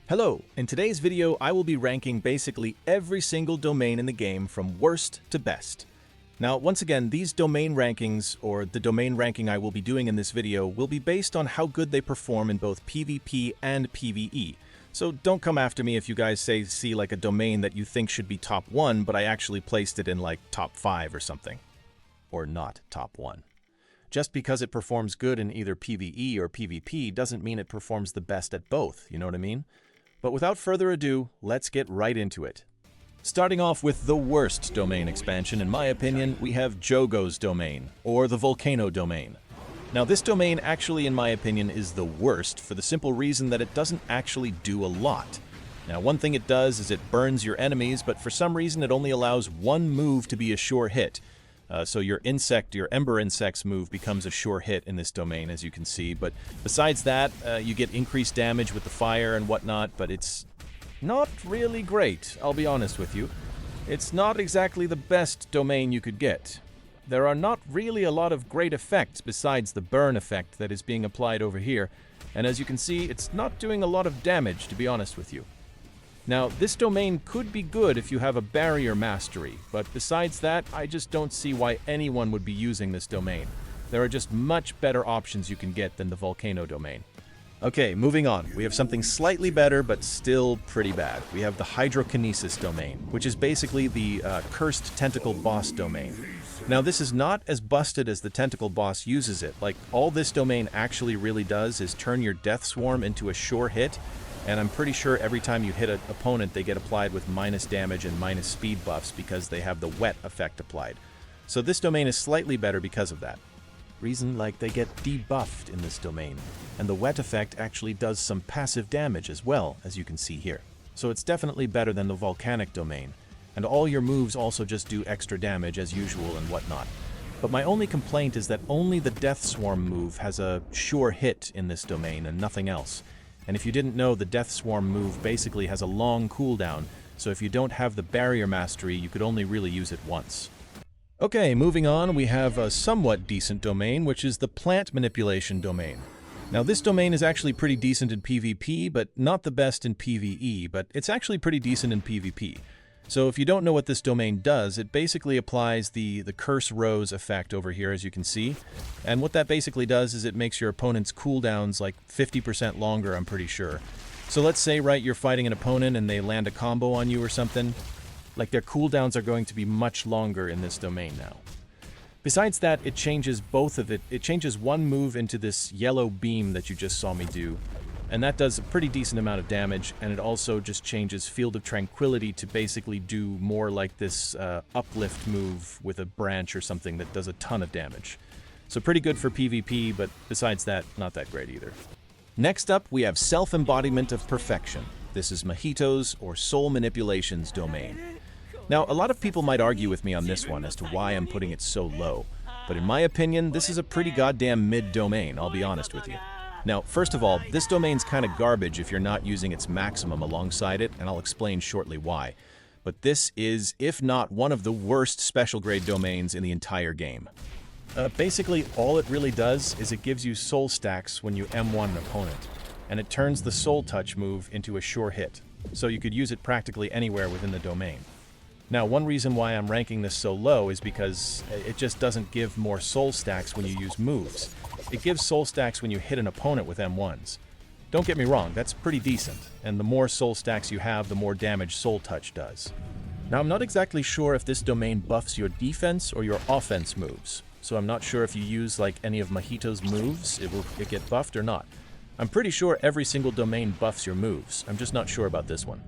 Hello, in today's video I will be ranking basically every single domain in the game from worst to best. Now once again, these domain rankings, or the domain ranking I will be doing in this video, will be based on how good they perform in both PvP and PvE. So don't come after me if you guys see like a domain that you think should be top 1, but I actually placed it in like top 5 or something. Or not top 1. Just because it performs good in either PvE or PvP doesn't mean it performs the best at both, you know what I mean? But without further ado, let's get right into it. Starting off with the worst domain expansion, in my opinion, we have Jogo's domain, or the Volcano domain. Now this domain actually, in my opinion, is the worst for the simple reason that it doesn't actually do a lot. Now one thing it does is it burns your enemies, but for some reason it only allows one move to be a sure hit. So your Ember Insect's move becomes a sure hit in this domain, as you can see. But besides that, you get increased damage with the fire and whatnot, but it's not really great, I'll be honest with you. It's not exactly the best domain you could get. There are not really a lot of great effects besides the burn effect that is being applied over here, and as you can see, it's not doing a lot of damage, to be honest with you. Now, this domain could be good if you have a barrier mastery, but besides that, I just don't see why anyone would be using this domain. There are just much better options you can get than the Volcano domain. Okay, moving on. We have something slightly better, but still pretty bad. We have the Hydrokinesis domain, which is basically the Cursed Tentacle Boss domain. Now, this is not as busted as the Tentacle Boss uses it. Like, all this domain actually really does is turn your Death Swarm into a sure hit, and I'm pretty sure every time you hit an opponent, they get applied with minus damage and minus speed buffs because they have the wet effect applied. So this domain is slightly better because of that. Reason like they get debuffed in this domain, and the wet effect actually does some passive damage as well, as you can see here. So it's definitely better than the Volcanic domain, and all your moves also just do extra damage as usual and whatnot. But my only complaint is that only the Death Swarm move has a sure hit in this domain and nothing else. And if you didn't know, the Death Swarm move basically has a long cooldown, so if you don't have the Barrier Mastery, you could only really use it once. Okay, moving on, we have a somewhat decent domain, which is the Plant Manipulation domain. Now this domain is actually pretty decent in PvP, but not the best in PvE, but it's actually pretty decent in PvP. So if you don't know what this domain does, it basically applies the Curse Rose effect over here, as you can see. And what that basically does is it makes your opponent's cooldowns like 50% longer, I'm pretty sure. So let's say, right, you're fighting an opponent and they land a combo on you or something. Like, their cooldowns are going to be much longer in this domain now. Besides that, it changes both of it. It changes one move into this yellow beam that you just saw me do. And that does a pretty decent amount of damage, and it also just changes Field of Tranquility to basically do more like this uplift move with a branch or something that does a ton of damage. So pretty good for PvP, but besides that, not that great either. Next up, we have Self-Embodiment of Perfection. This is Mahito's, or Soul Manipulation's domain. Now, a lot of people might argue with me on this one as to why I'm putting it so low, but in my opinion, this is a pretty goddamn mid-domain, I'll be honest with you. Now, first of all, this domain's kind of garbage if you're not using its maximum alongside it, and I'll explain shortly why. But this is, if not one of the worst special grade domains in the entire game. Basically, all it really does is it gives you soul stacks when you M1 an opponent, and it turns the Soul Touch move into a sure hit, so you could use it practically anywhere within the domain. Now, one reason why I'm ranking this so low is because it just doesn't give more soul stacks when you use moves. It gives soul stacks when you hit an opponent with M1s. Don't get me wrong, that's pretty decent, and the more soul stacks you have, the more damage Soul Touch does. Now, I'm not exactly sure if this domain buffs your defense or your offense moves, so I'm not sure if you use like any of Mahito's moves, it will get buffed or not. I'm pretty sure every single domain buffs your moves, I'm just not sure about this one.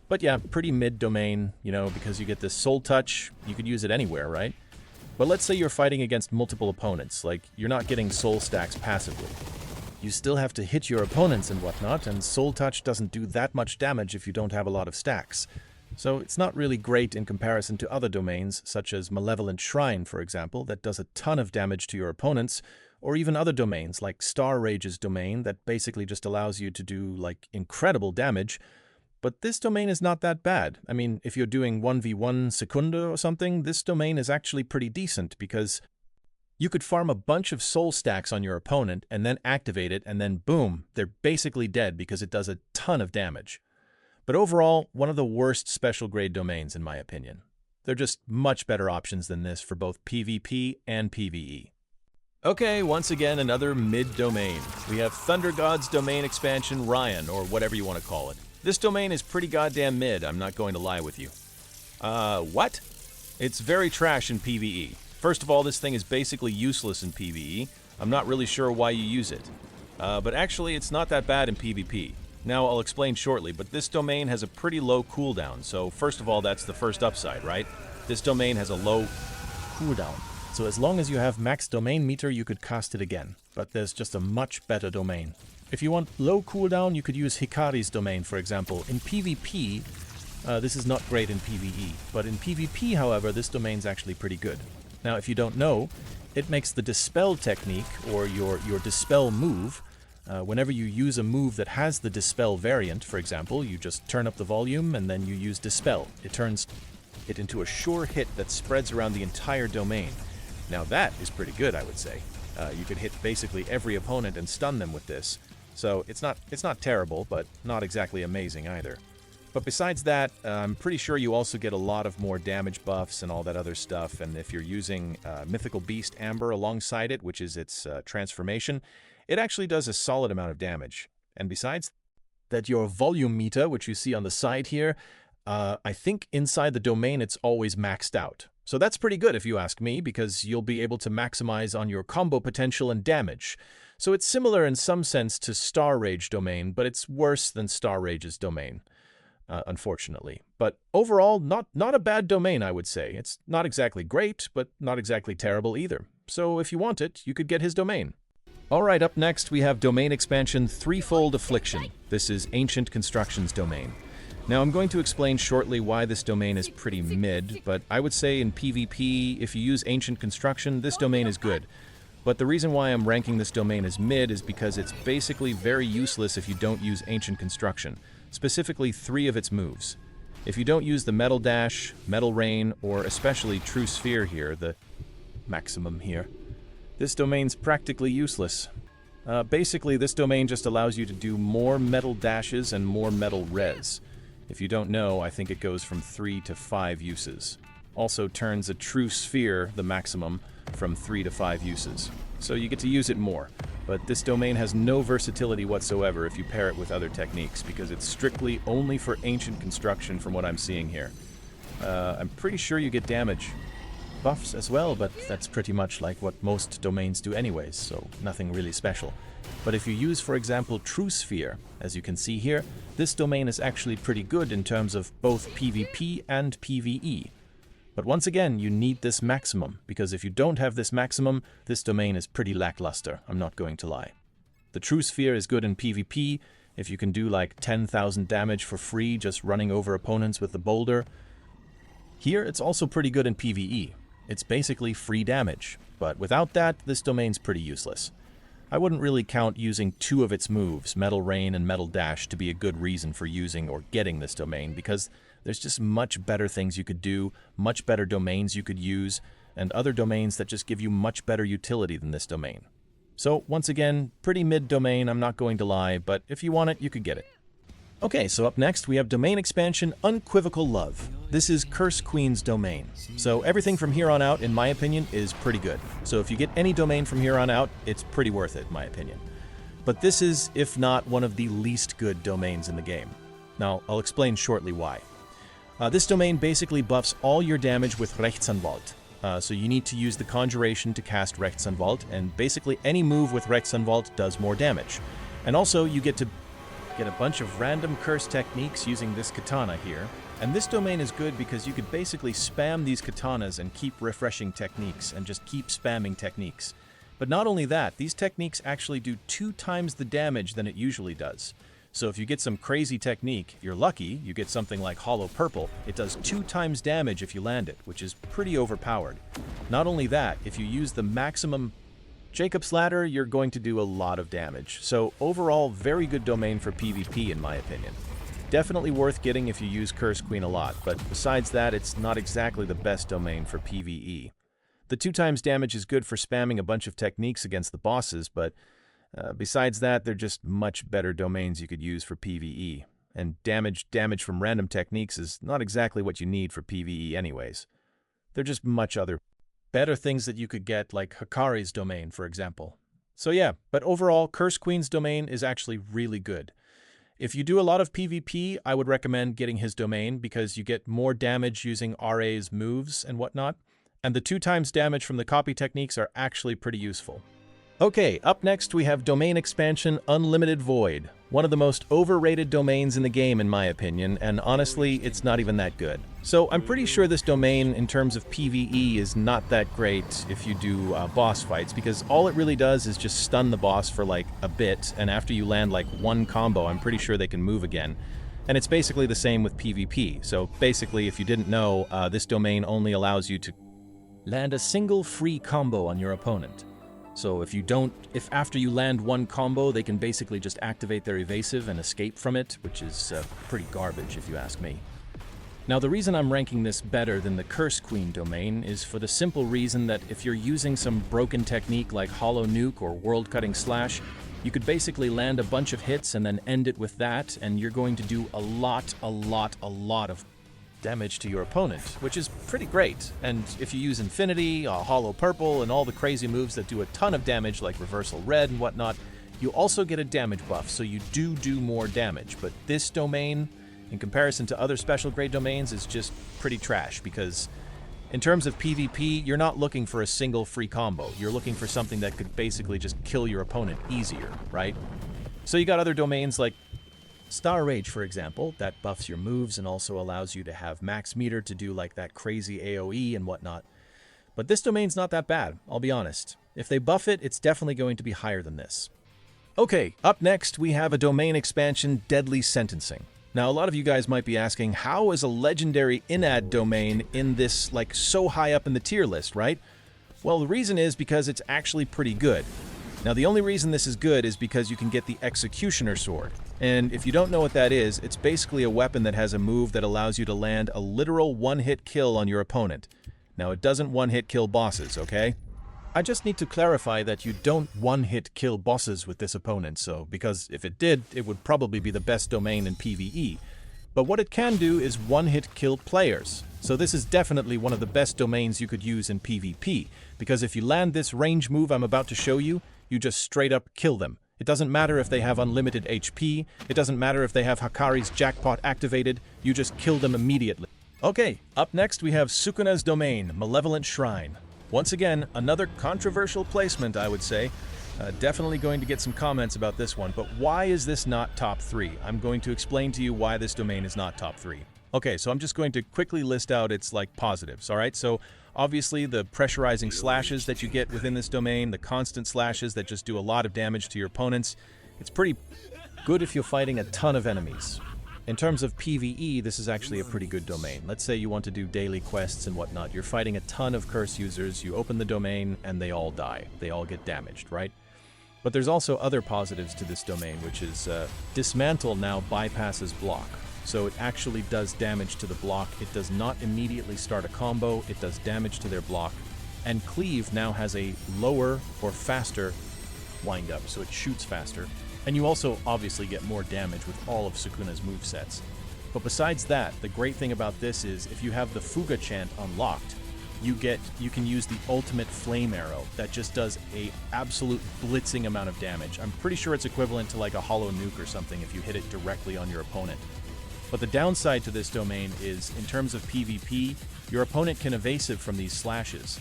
But yeah, pretty mid-domain, you know, because you get this Soul Touch, you could use it anywhere, right? But let's say you're fighting against multiple opponents, like you're not getting soul stacks passively. You still have to hit your opponents and whatnot, and Soul Touch doesn't do that much damage if you don't have a lot of stacks. So it's not really great in comparison to other domains, such as Malevolent Shrine, for example, that does a ton of damage to your opponents, or even other domains like Star Rage's domain that basically just allows you to do like incredible damage. But this domain is not that bad. I mean, if you're doing 1v1 Secunda or something, this domain is actually pretty decent because You could farm a bunch of soul stacks on your opponent and then activate it, and then boom, they're basically dead because it does a ton of damage. But overall, one of the worst special grade domains in my opinion. They're just much better options than this for both PvP and PvE. Okay, once again, another mid-domain. We have Thunder God's domain expansion Ryan, or whatever you want to call it. This domain is pretty goddamn mid, I'm not going to lie with you. What? It's very trash in PvE. First of all, this thing is basically useless in PvE. I'm not really sure why you use it. But actually, it's not that bad in PvP. Now, I'll explain shortly, but this domain has a pretty low cooldown, so first of all, that's the first upside, right? This domain has a low cooldown. So as long as you have max domain meter, you could cast it again. But there's just a much better domain. If you want low cooldown, you could use Hikari's domain, for example. In PvP, this is not great in PvE. But in PvP, however, this domain's actually pretty good. Now, if you don't know, it makes the Dispel technique, or your Dispel move, whenever you use a move that has the Dispel variant, for example, you just turn up the volume and then you use Dispel. It turns it into a sure hit that spreads around the entire domain. Now that is pretty good, I would say. You could hit basically every opponent and stun them with this. So it's not terrible, but not exactly amazing either. But besides that, I'm pretty sure you also get a lot of more damage buffs and all that other stuff. And if you're using Mythical Beast Amber alongside it, which is its transformation, it actually does a solid amount of damage. And besides that, your volume meter, which you see on the side here, I think inside the domain it's always maxed out. So that's pretty good if you ask me, because you'll be able to maximize on your combo potential and damage. So it's similar in some sense to Star Rage domain, but it's worse than Star Rage's domain, unfortunately. But overall, not a bad domain, I would say. It's not exactly great, but not exactly terrible either. So if you want it, you could get his domain. Alright, up next we have domain expansion Threefold Affliction. This is Ancient Construction's domain. Now, I'm going to explain shortly why this domain is pretty mid, but I would say in PvP, if you use Ancient Construction, this domain is good. But the reason why I'm ranking this domain as mid is because it's basically very useless if you don't use Ancient Construction, specifically 3 of its moves. If you don't use the Metal Dash, Metal Rain, or especially True Sphere here, the maximum here, this domain's practically useless. Basically, this domain just allows you to do more Metal Dashes and more Metal Res. If you don't know, I think it goes from 3 to 5 uses. Also turns a True Sphere, the maximum, from 3 to 5 uses. So you get to use it more. But this domain has no versatility whatsoever if you pair it with other techniques, because it's strictly only for Ancient Construction from what I'm seeing here. I'm pretty sure you get damage buffs as well, but that's pretty much like what most domains do anyways, so nothing really special. But if you use, for example, True Sphere, as you can see here, this domain is actually pretty good in terms of both PvP and PvE. But once again, you need this maximum, because if you don't have this maximum, this domain is pretty lackluster, I'm not going to lie. The True Sphere is good in PvP, if you can do like 10,000 damage for free just running over opponents with the boulder. Here, it's also pretty good in PvE. It's basically free damage, but without that, this domain's pretty useless. I wouldn't really count using 2 of its moves, Metal Rain and Metal Dash, to be a good reason for using or getting this domain, because there's just much better things you could do, much better domains you could use, and other domains that just give you much better utility than this domain. So, once again, pretty mid domain, I'm not going to lie, but if you want it, you could get it. Okay, so up next we have domain expansion Unquivocal Love. This is Curse Queen's domain. So everything from here on out, in my opinion, is pretty good. So if you get any domain from here on out, it's pretty worth it, in my opinion. But this is, if not, one of the least good domains in the game. Now, I'll explain shortly why. This domain basically buffs all your damage with Rechtsanwalt. So you need to use the Conjuration to cast Rechtsanwalt, and basically any move with Rechtsanwalt does more damage. And also, you get to get a bunch of random curse techniques using this katana here. And this domain is good because you could basically spam these katanas and keep refreshing techniques and just keep spamming techniques. But not only that, these techniques actually do 2 times the damage than it usually does. So if you get some crazy technique, if you're lucky, you get something like Hollow Purple, it does 2 times damage if you land it, which is pretty overpowered. Not only that, if you use the maximum Jacob's Ladder, you're going to do a lot of damage. So overall, very good domain for PvP in my opinion. Definitely worth getting if you use Curse Queen a lot, but besides that, it's not exactly the best domain for PvE. The 2 times damage is good for spamming a bunch of techniques against the bosses, but besides that, they're just much better domains you could use for PvE. And damage from random techniques is not exactly what you need for PvE anyways. They're just much other better things that you could get, like Hikari's domain, for example. So yeah, but overall, Curse Queen's domain is actually really good. If you do a lot of PvP, I would recommend getting his domain because you get more damage using RA's moves and whatnot, and the 2 times damage from the copy techniques are actually pretty useful. Okay, up next we have Domain Expansion Unlimited Void, one of the most overrated domains in the game in my opinion, and honestly, it's not even that good. So I'm pretty sure this domain in terms of PvE is not that great if you do boss fights, because all it really does is just stun the boss for like a bit, and after you land like 1 combo, I'm pretty sure they can move again. And it's basically the same with PvP, so basically if you didn't know, this domain only allows you to land a single free combo on your opponent. So if after you land 1 combo, they can basically just activate their evasive and escape from it, which is pretty garbage if you ask me. Now the reason I'm ranking this better than the Curse Queen domain is for the simple reason that if you're using some broken technique like Hollow Nuke or World Cutting Slash, you could basically land a bunch of hits and then end it with that, and you're going to do a lot of damage to your opponent, which is pretty great. And if you use Infinity, Hollow Purple, and all the crazy moves that do a ton of damage like Reversal Red and whatnot, you also get a damage buff, so you do more damage. But this domain, in comparison to other special grade domains, is just pretty trash, because in terms of PvP, you're not looking for a single free combo. You're looking for something that could basically just kill your opponent easier, right? So you got other domains like Star Rage, for example, that buffs your moves and also allows you to have max meter to do like that crazy AoE and whatnot. But this domain's not that bad, I'll be honest. If they buff it, it's definitely going to be higher than this. Okay, up next we have a domain expansion, Deadly Sentencing. Now a lot of you guys might be asking, how is a legendary Inad domain in this like so high up in the tier list, right? Well, the reason is because it's actually pretty good. Now the only reason this is good is because you can get the Executioner Sword. And if you don't know what that is, it's basically a weapon that has a move that allows you to land a literal one-hit kill on your opponent. Now it doesn't one-hit kill bosses, okay? I just need to clarify that you don't one-hit kill bosses with this opponent, because if it did, it would probably be the best domain in PvE. But what it can do is one-hit kill players. So this is definitely one of the best domains you could use in PvP, because if you land this range move I'm about to show you, you just straight up kill them. It doesn't matter if they have unlimited HP, it doesn't matter if they have Hikari's jackpot activated, you just kill them immediately. Okay, up next we have Sukuna's domain, Malevolent Shrine. Once again, another controversial placement, I would say. Definitely going to get some comments about this one, but why is this not top 3? I'm going to explain to you why this domain is not top 3. Okay, so I'm just going to quickly list out its positives, alright? So obviously the pressurizing slashes that you get within this domain, the constant slashes that just do a lot of damage to your opponents, it's pretty good if you're fighting a ton of enemies. In terms of PvE, this is actually a pretty good domain. Let's say you want to do daily quests and whatnot. You're fighting a ton of curse users, you open the domain, and they all die. They all get damaged, right? But there's also other positives to this domain, which is Dismantle now bypasses block. So it actually does damage to the block. It does not immediately start a combo. It does damage to their block. And Cleave now has a lower or faster wind-up, so it shoots faster. And you also obviously get more damage with all of Sukuna's movesets. But besides that, the great thing about this is if you have the Fuga chant unlocked, you can use the ultimate flame arrow that just does a absolute blitzing amount of damage. I'm pretty sure it's equivalent to like a hollow nuke or something if you hit it directly on your opponent. But the downside to this domain is, in terms of PvP, your opponent can evasive from these slashes.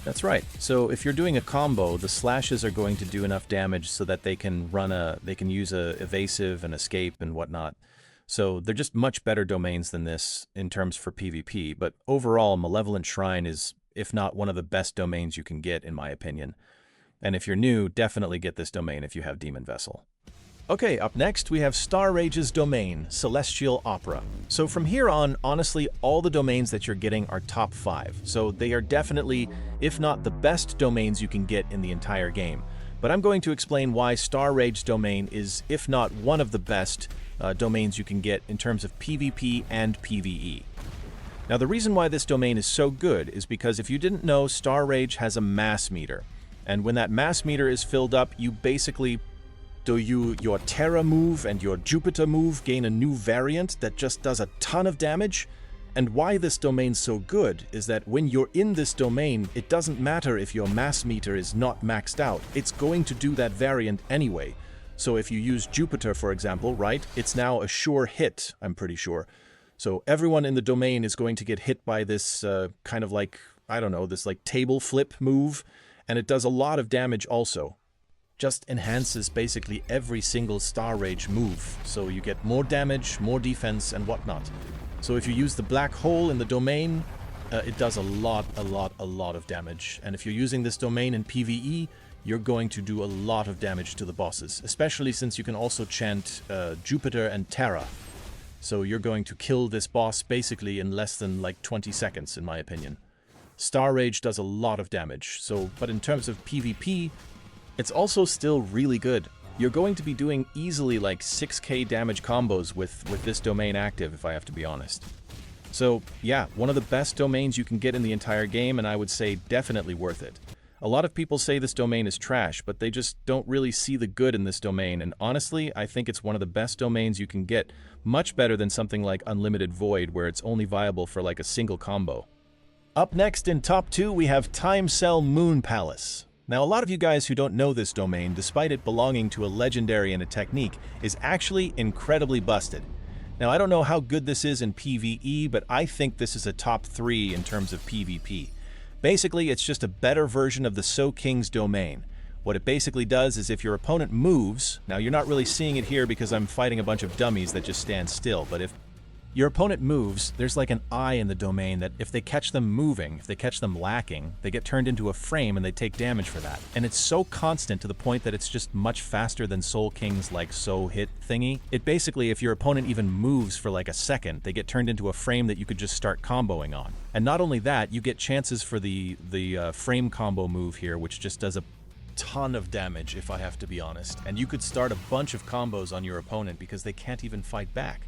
That's right. So if you're doing a combo, the slashes are going to do enough damage so that they can use a evasive and escape and whatnot. So they're just much better domains than this in terms for PvP, but overall Malevolent Shrine is, if not one of the best domains you can get, in my opinion. And if you're new, definitely get this domain if you have Demon Vessel. Okay, up next we have Star Rage's domain, Celestial Opera. So from here on, honestly, all the domains that you're getting are top 5. So they are definitely, if not the best domains you can get in the entire game. But I'm going to explain why Star Rage's domain is, if not one of the best domains you can get in terms of PvP and PvE. Now, the reason why this domain is so good is because if you didn't know, Star Rage has a mass meter. And when that mass meter is filled up, you basically your Terra move and your Jupiter move gain a new variant that just does a ton of damage. And why this domain's so good is that when you're in this domain, it doesn't matter if your mass meter is not maxed out. It's going to do that variant anyway. So if you use Jupiter, for example, right, it's now a sure hit, I'm pretty sure. So everyone in the domain is going to get hit by this kind of like, I don't know, this like table flip move. And it does a lot of damage also. Just enhances basically every single Star Rage move. So you get more damage, more defense, and whatnot. So if you use the black hole in the domain, it does a lot of damage. And if you're using this domain in PvE, you're going to do a lot of damage to the bosses. Especially since you can also chant Jupiter and Terra. So you're going to kill this boss basically in less than like 20 seconds, in my opinion. Star Rage does a lot of damage. But in terms of PvP, it's also still really good. You're going to be doing easily like 6k damage combos with this domain active, if I have to be honest. So yeah, one of the best domains you can get in the entire game, and I would say definitely worth it. A lot of people say this domain is trash, but they just don't really see the good in this domain, and honestly, I think it's one of the best domains you can get, much better than something like Unlimited Void, where it's only viable for like a single combo. Up next in top 2, we have Time Cell Moon Palace. Now, a lot of you guys who don't know this domain, despite it belonging to a legendary and a technique, is actually incredibly busted. Now, I don't know how good this is in PvE, but I think this is a top 3 in terms of PvP. Basically, it's just a better version of the So King's domain. What it basically does is if your opponent moves, now you're not really seeing it here because I'm fighting a bunch of dummies that just stand still, but if your opponent moves, there's like an eye in the domain that if they catch them moving, if they catch them lacking, they get turned into a frame and they take damage for that. And it's so constant to the point that it's just much faster than Soul King's like So Hit thingy. It basically, if your opponent even moves for like a second, they get turned into a frame that you could just start comboing on. And not only that, you get chances for the frame combo move here, which just does a ton of damage, if I have to be honest. And you could start a bunch of combos on your opponent because they can't even fight back.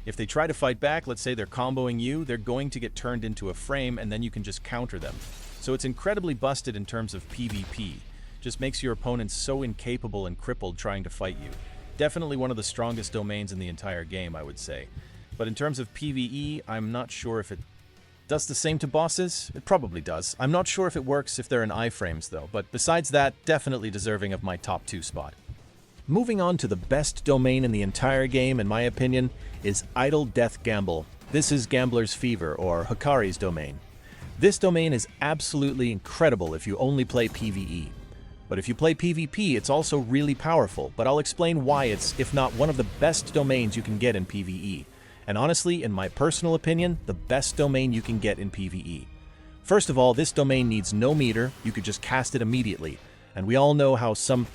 If they try to fight back, let's say they're comboing you, they're going to get turned into a frame and then you can just counter them. So it's incredibly busted in terms of PvP. Just makes your opponents so incapable and crippled trying to fight you. Definitely one of the strongest domains in the entire game, I would say. But in terms of PvE, I'm not sure if it does the same to bosses. It probably does. I'm not sure if it works if they're in iframes though, but besides that, definitely deserving of my top 2 spot. Moving on to the best domain in the entire game, in my opinion, is Idle Death Gamble. This is Gambler's Fever, or Hikari's domain. This domain is absolutely incredible if you only play PvE. But if you play PvP, it's also really powerful, but I'll explain why it's, if not one of the best domains you can get in PvE. And honestly, in my personal opinion, the best domain you can get in PvE. First of all, this domain needs no meter, you could just cast it immediately. And we all know how some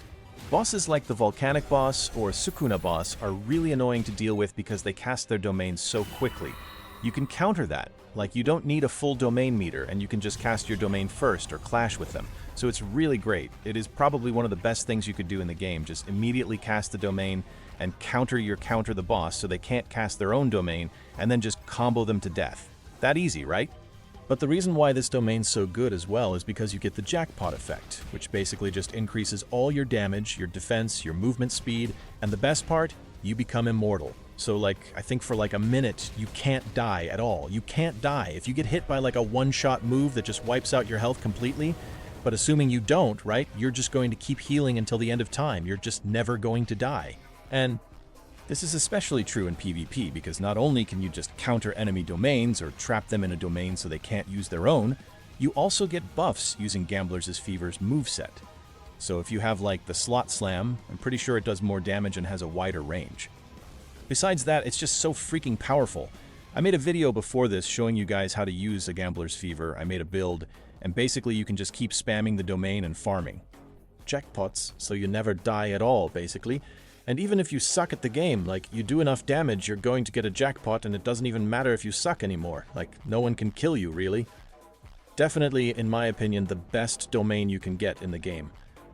bosses like the Volcanic boss or Sukuna boss are really annoying to deal with because they cast their domains so quickly. You can counter that, like you don't need a full domain meter and you can just cast your domain first or clash with them. So it's really great. It is probably one of the best things you could do in the game, just immediately cast the domain and counter the boss so they can't cast their own domain and then just combo them to death. That easy, right? But the reason why this domain's so good as well is because you get the jackpot effect, which basically just increases all your damage, your defense, your movement speed, and the best part, you become immortal. So like, I think for like a minute, you can't die at all. You can't die. If you get hit by like a one-shot move that just wipes out your health completely, but assuming you don't, right, you're just going to keep healing until the end of time. You're just never going to die. And this is especially true in PvP because not only can you just counter enemy domains or trap them in a domain so they can't use their own, you also get buffs using Gambler's Fever's moveset. So if you have like the Slot Slam, I'm pretty sure it does more damage and has a wider range. Besides that, it's just so freaking powerful. I made a video before this showing you guys how to use a Gambler's Fever. I made a build, and basically you can just keep spamming the domain and farming. Jackpots, so you never die at all, basically. And even if you suck at the game, like, you do enough damage, you're going to get a jackpot, and it doesn't even matter if you suck anymore. Like, no one can kill you, really. Definitely, in my opinion, the best domain you can get in the game.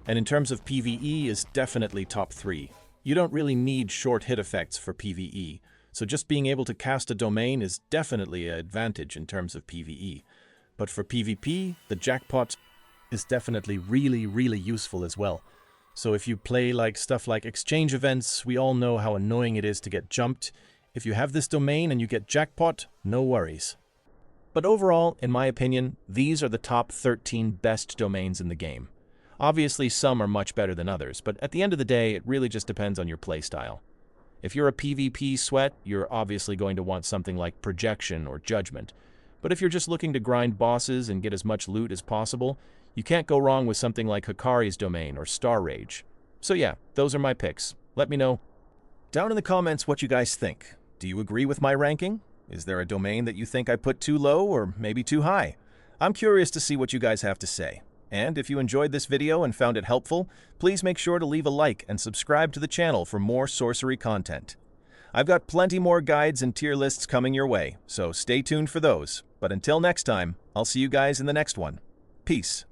And in terms of PvE, is definitely top 3. You don't really need short hit effects for PvE. so just being able to cast a domain is definitely an advantage in terms of PvE. But for PvP, the jackpot is definitely really useful as well. So if you play stuff like exchange events, we all know how annoying it is to get jumped. If you have this domain and you get jackpot, no worries. But overall, in my opinion, these are the top 13 best domains in the game. Obviously, some are much better than others, but at the end of the day, it really just depends on your playstyle. If you're a PvP sweat, you're obviously going to want something like Projection or Judgment. But if you're just looking to grind bosses and get as much loot as possible, you can't go wrong with something like Hikari's Domain or Star Rage. So yeah, those are my picks. Let me know down in the comments what you guys think. Do you agree with my ranking? Is there a domain that you think I put too low or maybe too high? I'm curious to see what you guys have to say. And if you enjoyed this video and found it helpful, please make sure to leave a like and subscribe to the channel for more sorcery content. I've got plenty more guides and tier lists coming your way, so stay tuned for those. But until next time, I'll see you guys in the next one. Peace.